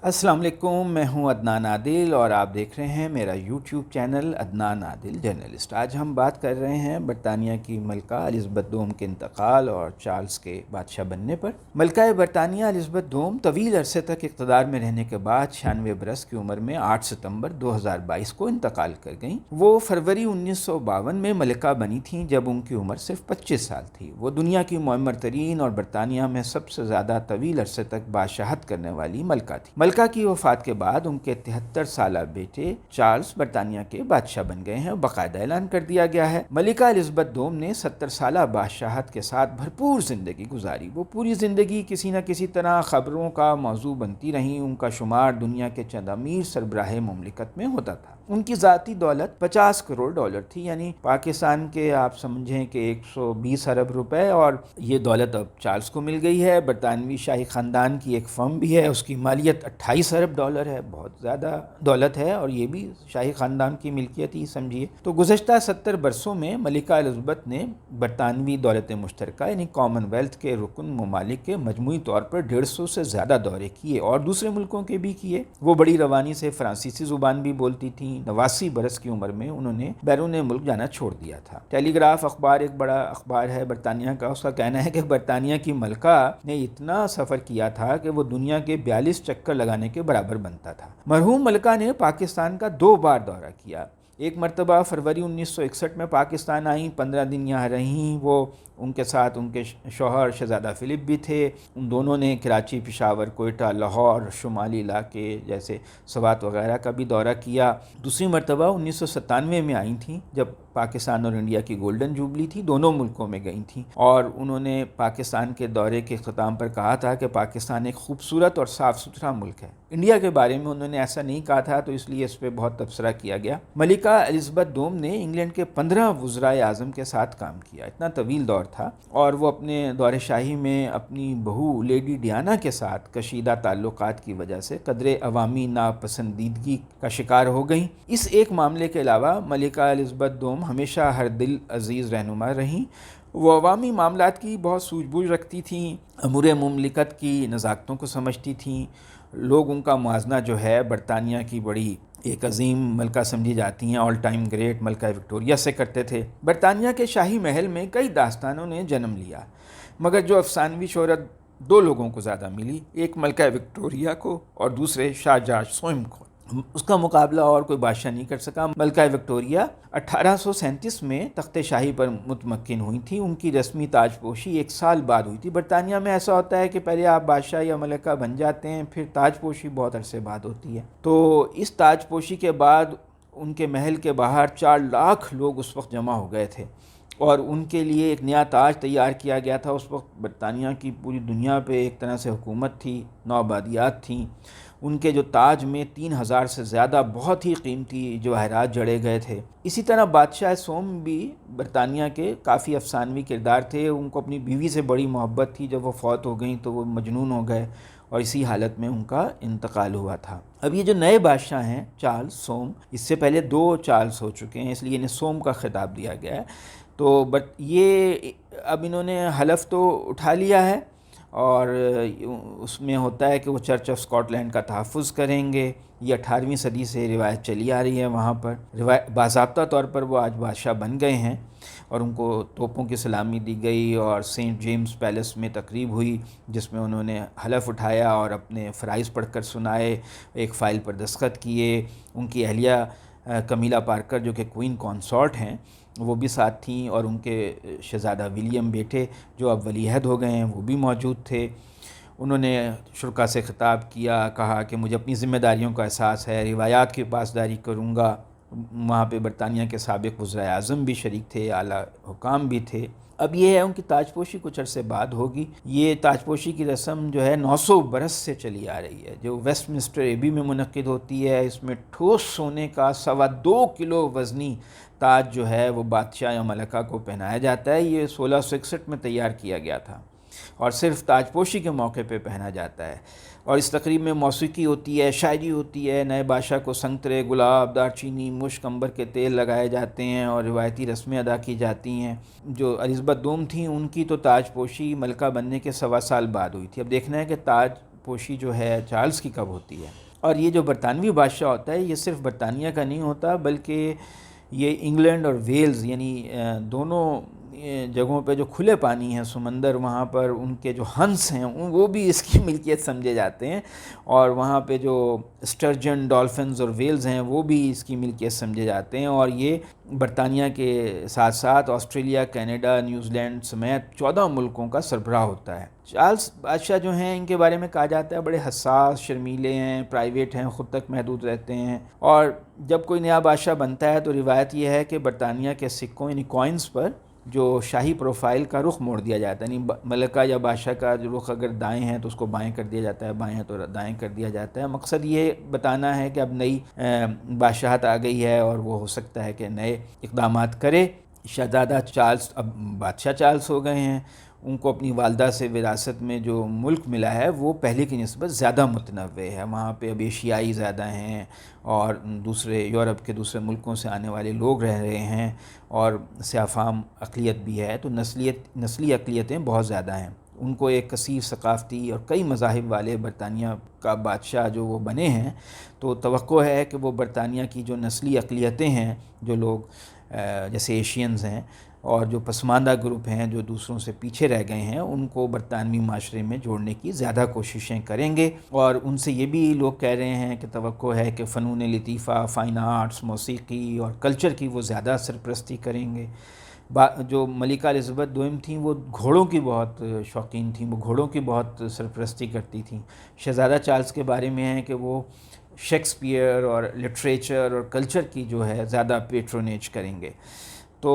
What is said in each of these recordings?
السلام علیکم، میں ہوں عدنان عادل اور آپ دیکھ رہے ہیں میرا یوٹیوب چینل عدنان عادل جرنلسٹ۔ آج ہم بات کر رہے ہیں برطانیہ کی ملکہ الزبتھ دوم کے انتقال اور چارلز کے بادشاہ بننے پر۔ ملکہ برطانیہ الزبتھ دوم طویل عرصے تک اقتدار میں رہنے کے بعد 96 برس کی عمر میں 8 ستمبر 2022 کو انتقال کر گئیں۔ وہ فروری 1952 میں ملکہ بنی تھیں جب ان کی عمر صرف 25 سال تھی۔ وہ دنیا کی معمر ترین اور برطانیہ میں سب سے زیادہ طویل عرصے تک بادشاہت کرنے والی ملکہ تھی۔ ملکہ کی وفات کے بعد ان کے 73 سالہ بیٹے چارلز برطانیہ کے بادشاہ بن گئے ہیں۔ باقاعدہ اعلان کر دیا گیا ہے۔ ملکہ الزبتھ دوم نے 70 سالہ بادشاہت کے ساتھ بھرپور زندگی گزاری۔ وہ پوری زندگی کسی نہ کسی طرح خبروں کا موضوع بنتی رہیں۔ ان کا شمار دنیا کے چند امیر سربراہ مملکت میں ہوتا تھا۔ ان کی ذاتی دولت 50 کروڑ ڈالر تھی، یعنی پاکستان کے آپ سمجھیں کہ 120 ارب روپے، اور یہ دولت اب چارلز کو مل گئی ہے۔ برطانوی شاہی خاندان کی ایک فرم بھی ہے، اس کی مالیت 28 ارب ڈالر ہے، بہت زیادہ دولت ہے، اور یہ بھی شاہی خاندان کی ملکیت ہی سمجھیے۔ تو گزشتہ 70 برسوں میں ملکہ الزبتھ نے برطانوی دولت مشترکہ یعنی کامن ویلتھ کے رکن ممالک کے مجموعی طور پر 150 سے زیادہ دورے کیے اور دوسرے ملکوں کے بھی کیے۔ وہ بڑی روانی سے فرانسیسی زبان بھی بولتی تھیں۔ 89 برس کی عمر میں انہوں نے بیرون ملک جانا چھوڑ دیا تھا۔ ٹیلی گراف اخبار ایک بڑا اخبار ہے برطانیہ کا، اس کا کہنا ہے کہ برطانیہ کی ملکہ نے اتنا سفر کیا تھا کہ وہ دنیا کے 42 چکر لگانے کے برابر بنتا تھا۔ مرحوم ملکہ نے پاکستان کا 2 بار دورہ کیا۔ ایک مرتبہ فروری 1961 میں پاکستان آئیں، 15 دن یہاں رہیں۔ وہ ان کے ساتھ ان کے شوہر شہزادہ فلپ بھی تھے۔ ان دونوں نے کراچی، پشاور، کوئٹہ، لاہور، شمالی علاقے جیسے سوات وغیرہ کا بھی دورہ کیا۔ دوسری مرتبہ 1997 میں آئی تھیں جب پاکستان اور انڈیا کی گولڈن جوبلی تھی، دونوں ملکوں میں گئی تھیں، اور انہوں نے پاکستان کے دورے کے اختتام پر کہا تھا کہ پاکستان ایک خوبصورت اور صاف ستھرا ملک ہے۔ انڈیا کے بارے میں انہوں نے ایسا نہیں کہا تھا، تو اس لیے اس پہ بہت تبصرہ کیا گیا۔ ملکہ الزبتھ دوم نے انگلینڈ کے 15 وزرائے اعظم کے ساتھ کام کیا، اتنا طویل دور تھا، اور وہ اپنے دور شاہی میں اپنی بہو لیڈی ڈیانا کے ساتھ کشیدہ تعلقات کی وجہ سے قدرے عوامی ناپسندیدگی کا شکار ہو گئیں۔ اس ایک معاملے کے علاوہ ملکہ الزبتھ دوم ہمیشہ ہر دل عزیز رہنما رہیں۔ وہ عوامی معاملات کی بہت سوجھ بوجھ رکھتی تھیں، امور مملکت کی نزاکتوں کو سمجھتی تھیں۔ لوگ ان کا موازنہ جو ہے برطانیہ کی بڑی ایک عظیم ملکہ سمجھی جاتی ہیں، آل ٹائم گریٹ ملکہ وکٹوریہ سے کرتے تھے۔ برطانیہ کے شاہی محل میں کئی داستانوں نے جنم لیا، مگر جو افسانوی شہرت 2 لوگوں کو زیادہ ملی، ایک ملکہ وکٹوریہ کو اور دوسرے شاہ جارج سوئم کو۔ اس کا مقابلہ اور کوئی بادشاہ نہیں کر سکا۔ ملکہ وکٹوریہ 1837 میں تخت شاہی پر متمکن ہوئی تھی۔ ان کی رسمی تاج پوشی 1 سال بعد ہوئی تھی۔ برطانیہ میں ایسا ہوتا ہے کہ پہلے آپ بادشاہ یا ملکہ بن جاتے ہیں، پھر تاج پوشی بہت عرصے بعد ہوتی ہے۔ تو اس تاج پوشی کے بعد ان کے محل کے باہر 4 لاکھ لوگ اس وقت جمع ہو گئے تھے، اور ان کے لیے ایک نیا تاج تیار کیا گیا تھا۔ اس وقت برطانیہ کی پوری دنیا پہ ایک طرح سے حکومت تھی، 9 آبادیات تھیں۔ ان کے جو تاج میں 3000 سے زیادہ بہت ہی قیمتی جواہرات جڑے گئے تھے۔ اسی طرح بادشاہ سوم بھی برطانیہ کے کافی افسانوی کردار تھے۔ ان کو اپنی بیوی سے بڑی محبت تھی، جب وہ فوت ہو گئیں تو وہ مجنون ہو گئے، اور اسی حالت میں ان کا انتقال ہوا تھا۔ اب یہ جو نئے بادشاہ ہیں چارلز سوم، اس سے پہلے 2 چارلز ہو چکے ہیں، اس لیے انہیں سوم کا خطاب دیا گیا ہے۔ تو یہ اب انہوں نے حلف تو اٹھا لیا ہے، اور اس میں ہوتا ہے کہ وہ چرچ آف اسکاٹ لینڈ کا تحفظ کریں گے۔ یہ 18ویں صدی سے روایت چلی آ رہی ہے وہاں پر۔ باضابطہ طور پر وہ آج بادشاہ بن گئے ہیں، اور ان کو توپوں کی سلامی دی گئی، اور سینٹ جیمز پیلس میں تقریب ہوئی جس میں انہوں نے حلف اٹھایا اور اپنے فرائض پڑھ کر سنائے، ایک فائل پر دستخط کیے۔ ان کی اہلیہ کمیلا پارکر جو کہ کوئین کنسارٹ ہیں، وہ بھی ساتھ تھیں، اور ان کے شہزادہ ولیم بیٹے جو اب ولی عہد ہو گئے ہیں وہ بھی موجود تھے۔ انہوں نے شرکاء سے خطاب کیا، کہا کہ مجھے اپنی ذمہ داریوں کا احساس ہے، روایات کی پاسداری کروں گا۔ وہاں پہ برطانیہ کے سابق وزرائے اعظم بھی شریک تھے، اعلیٰ حکام بھی تھے۔ اب یہ ہے ان کی تاج پوشی کچھ عرصے بعد ہوگی۔ یہ تاج پوشی کی رسم جو ہے 900 برس سے چلی آ رہی ہے، جو ویسٹ منسٹر ایبی میں منعقد ہوتی ہے۔ اس میں ٹھوس سونے کا 2.25 کلو وزنی تاج جو ہے وہ بادشاہ یا ملکہ کو پہنایا جاتا ہے۔ یہ 1661 میں تیار کیا گیا تھا، اور صرف تاج پوشی کے موقع پہ پہنا جاتا ہے۔ اور اس تقریب میں موسیقی ہوتی ہے، شاعری ہوتی ہے، نئے بادشاہ کو سنگترے، گلاب، دار چینی، مشک، عنبر کے تیل لگائے جاتے ہیں، اور روایتی رسمیں ادا کی جاتی ہیں۔ جو الزبتھ دوم تھیں ان کی تو تاج پوشی ملکہ بننے کے 1.25 سال بعد ہوئی تھی۔ اب دیکھنا ہے کہ سرپوشی جو ہے چارلز کی کب ہوتی ہے. اور یہ جو برطانوی بادشاہ ہوتا ہے یہ صرف برطانیہ کا نہیں ہوتا بلکہ یہ انگلینڈ اور ویلز یعنی دونوں جگہوں پہ جو کھلے پانی ہیں سمندر وہاں پر ان کے جو ہنس ہیں وہ بھی اس کی ملکیت سمجھے جاتے ہیں، اور وہاں پہ جو اسٹرجن، ڈالفنز اور ویلز ہیں وہ بھی اس کی ملکیت سمجھے جاتے ہیں. اور یہ برطانیہ کے ساتھ ساتھ آسٹریلیا، کینیڈا، نیوزی لینڈ سمیت 14 ملکوں کا سربراہ ہوتا ہے. چارلز بادشاہ جو ہیں ان کے بارے میں کہا جاتا ہے بڑے حساس، شرمیلے ہیں، پرائیویٹ ہیں، خود تک محدود رہتے ہیں. اور جب کوئی نیا بادشاہ بنتا ہے تو روایت یہ ہے کہ برطانیہ کے سکوں یعنی کوائنز پر جو شاہی پروفائل کا رخ موڑ دیا جاتا ہے، یعنی ملکہ یا بادشاہ کا جو رخ اگر دائیں ہیں تو اس کو بائیں کر دیا جاتا ہے، بائیں ہیں تو دائیں کر دیا جاتا ہے. مقصد یہ بتانا ہے کہ اب نئی بادشاہت آ گئی ہے اور وہ ہو سکتا ہے کہ نئے اقدامات کرے. شہزادہ چارلز اب بادشاہ چارلز ہو گئے ہیں. ان کو اپنی والدہ سے وراثت میں جو ملک ملا ہے وہ پہلے کی نسبت زیادہ متنوع ہے. وہاں پہ اب ایشیائی زیادہ ہیں اور دوسرے یورپ کے دوسرے ملکوں سے آنے والے لوگ رہ رہے ہیں اور سیاہ فام اقلیت بھی ہے، تو نسلی اقلیتیں بہت زیادہ ہیں. ان کو ایک کثیر ثقافتی اور کئی مذاہب والے برطانیہ کا بادشاہ جو وہ بنے ہیں، تو توقع ہے کہ وہ برطانیہ کی جو نسلی اقلیتیں ہیں، جو لوگ جیسے ایشینز ہیں اور جو پسماندہ گروپ ہیں جو دوسروں سے پیچھے رہ گئے ہیں، ان کو برطانوی معاشرے میں جوڑنے کی زیادہ کوششیں کریں گے. اور ان سے یہ بھی لوگ کہہ رہے ہیں کہ توقع ہے کہ فنون لطیفہ، فائن آرٹس، موسیقی اور کلچر کی وہ زیادہ سرپرستی کریں گے. جو ملکہ الزبتھ دوئم تھیں وہ گھوڑوں کی بہت شوقین تھیں، وہ گھوڑوں کی بہت سرپرستی کرتی تھیں. شہزادہ چارلز کے بارے میں ہے کہ وہ شیکسپیئر اور لٹریچر اور کلچر کی جو ہے زیادہ پیٹرونیج کریں گے. تو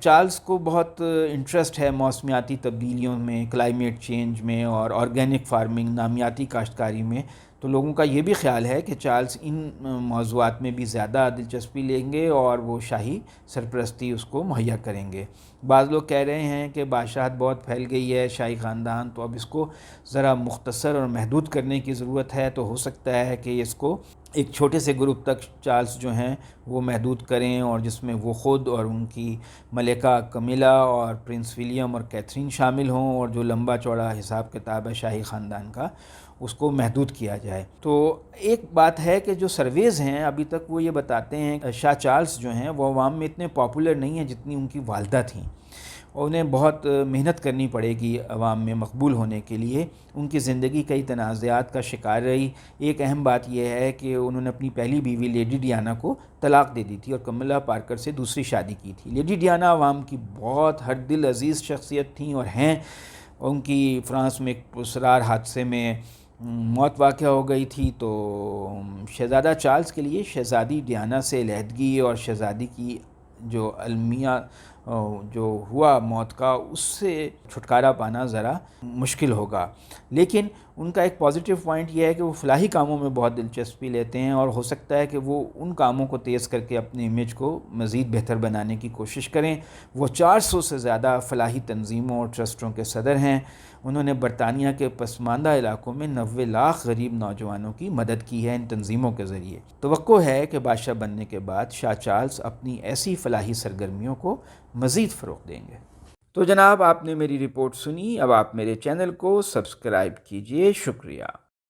چارلز کو بہت انٹرسٹ ہے موسمیاتی تبدیلیوں میں، کلائمیٹ چینج میں اور آرگینک فارمنگ، نامیاتی کاشتکاری میں. تو لوگوں کا یہ بھی خیال ہے کہ چارلز ان موضوعات میں بھی زیادہ دلچسپی لیں گے اور وہ شاہی سرپرستی اس کو مہیا کریں گے. بعض لوگ کہہ رہے ہیں کہ بادشاہت بہت پھیل گئی ہے، شاہی خاندان، تو اب اس کو ذرا مختصر اور محدود کرنے کی ضرورت ہے. تو ہو سکتا ہے کہ اس کو ایک چھوٹے سے گروپ تک چارلز جو ہیں وہ محدود کریں، اور جس میں وہ خود اور ان کی ملکہ کمیلا اور پرنس ولیم اور کیتھرین شامل ہوں، اور جو لمبا چوڑا حساب کتاب ہے شاہی خاندان کا اس کو محدود کیا جائے. تو ایک بات ہے کہ جو سرویز ہیں ابھی تک وہ یہ بتاتے ہیں کہ شاہ چارلز جو ہیں وہ عوام میں اتنے پاپولر نہیں ہیں جتنی ان کی والدہ تھیں. انہیں بہت محنت کرنی پڑے گی عوام میں مقبول ہونے کے لیے. ان کی زندگی کئی تنازعات کا شکار رہی. ایک اہم بات یہ ہے کہ انہوں نے اپنی پہلی بیوی لیڈی ڈیانا کو طلاق دے دی تھی اور کمیلا پارکر سے دوسری شادی کی تھی. لیڈی ڈیانا عوام کی بہت ہر دل عزیز شخصیت تھیں اور ہیں. ان کی فرانس میں ایک پراسرار حادثے میں موت واقع ہو گئی تھی. تو شہزادہ چارلز کے لیے شہزادی ڈیانا سے علیحدگی اور شہزادی کی جو المیہ جو ہوا موت کا، اس سے چھٹکارا پانا ذرا مشکل ہوگا. لیکن ان کا ایک پازیٹیو پوائنٹ یہ ہے کہ وہ فلاحی کاموں میں بہت دلچسپی لیتے ہیں، اور ہو سکتا ہے کہ وہ ان کاموں کو تیز کر کے اپنے امیج کو مزید بہتر بنانے کی کوشش کریں. وہ 400 سے زیادہ فلاحی تنظیموں اور ٹرسٹوں کے صدر ہیں. انہوں نے برطانیہ کے پسماندہ علاقوں میں 90 لاکھ غریب نوجوانوں کی مدد کی ہے ان تنظیموں کے ذریعے. توقع ہے کہ بادشاہ بننے کے بعد شاہ چارلز اپنی ایسی فلاحی سرگرمیوں کو مزید فروغ دیں گے. تو جناب، آپ نے میری رپورٹ سنی. اب آپ میرے چینل کو سبسکرائب کیجئے. شکریہ.